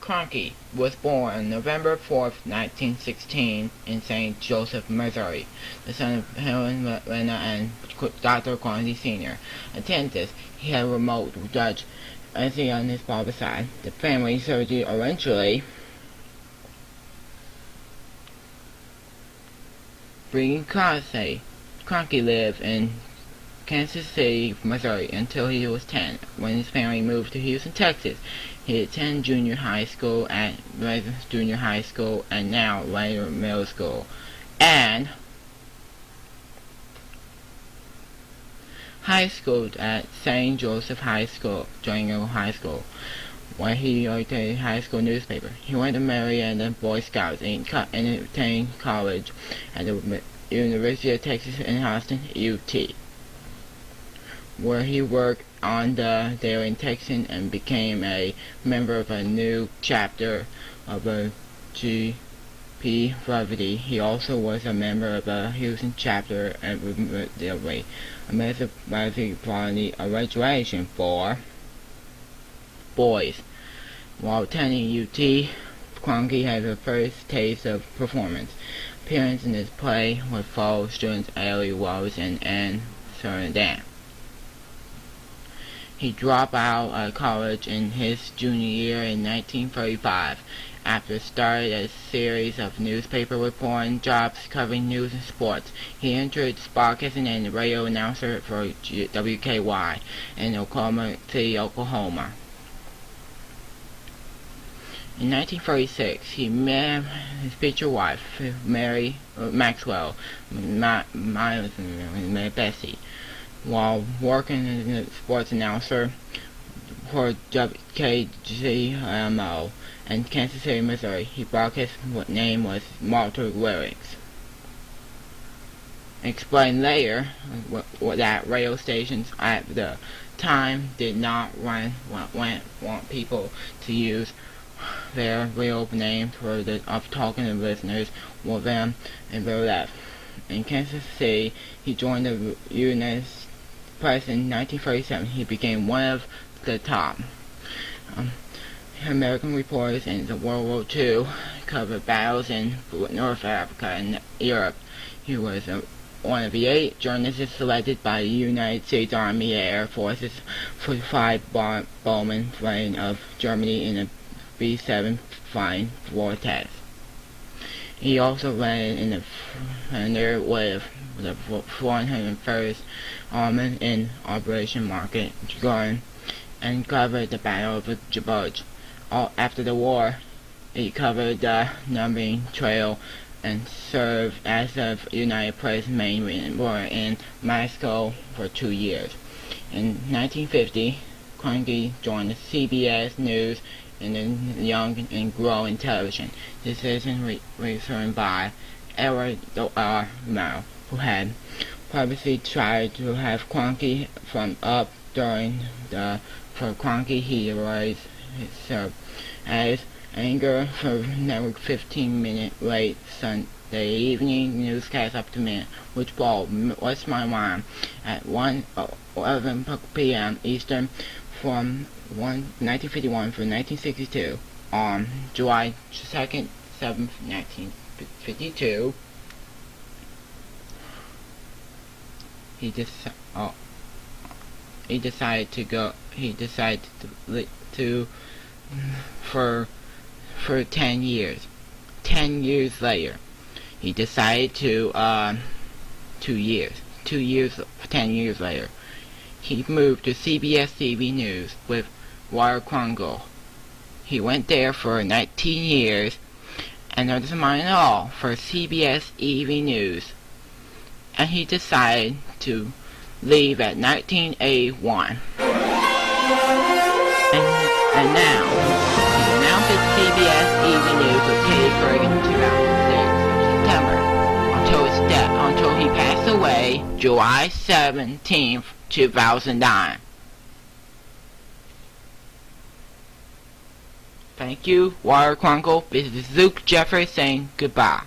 Cronkite was born on November 4, 1916 in St. Joseph, Missouri, the son of Helen Lena and Dr. Cronkite Sr. Attended, he had a remote judge as on his father's side. The family surgery eventually bringing Cronkite. Cronkite lived in Kansas City, Missouri until he was 10, when his family moved to Houston, Texas. He attended junior high school at Residence Junior High School and now later middle school, and high school at St. Joseph High School, Junior High School, where he edited high school newspaper. He went to Marietta Boy Scouts and attended college at the University of Texas in Austin, UT, where he worked on the Daily Texan and became a member of a new chapter of the Biography. He also was a member of the Houston chapter of the Biography Quality of Graduation for boys. While attending UT, Cronkite had the first taste of performance. Appearance in his play with fellow students Ali Rose and Anne Sheridan. He dropped out of college in his junior year in 1935 after starting a series of newspaper reporting jobs covering news and sports. He entered broadcasting and radio announcer for WKY in Oklahoma City, Oklahoma. In 1936, he met his future wife, Mary Maxwell, Bessie, while working as a sports announcer for WKGMO in Kansas City, Missouri. He broadcast what name was Malta Lyrics. Explained later that radio stations at the time did not want people to use their real names for of talking to listeners with them, and they left. In Kansas City, he joined the United Press in 1937. He became one of the top American reporters in the World War II, covered battles in North Africa and Europe. He was one of the 8 journalists selected by the United States Army Air Force's 45 Bowman plane of Germany in a B-7 flying war test. He also landed in the Thunder with the 401st Army in Operation Market Garden and covered the Battle of Djibouti. After the war, he covered the numbering trail and served as a United Press main reporter in Moscow for 2 years. In 1950, Cronkite joined the CBS News in the Young and Growing Television. This is returned by Edward R. Murrow, who had previously tried to have Cronkite from up during the for Cronkite he raised his as anger for network 15-minute late Sunday evening newscast up to minute, which brought What's My Mind at 11 p.m. Eastern from 1951 through 1962. On July 2nd, 7th, 1952, he decided to for 10 years. 10 years later, he decided to 10 years later, he moved to CBS TV News with Walter Cronkite. He went there for 19 years and doesn't mind at all for CBS TV News, and he decided to leave at 1981. And now, he announced at CBS Evening News with Katie Couric in 2006 September until he passed away July 17th, 2009. Thank you, Walter Cronkite. This is Luke Jeffers saying goodbye.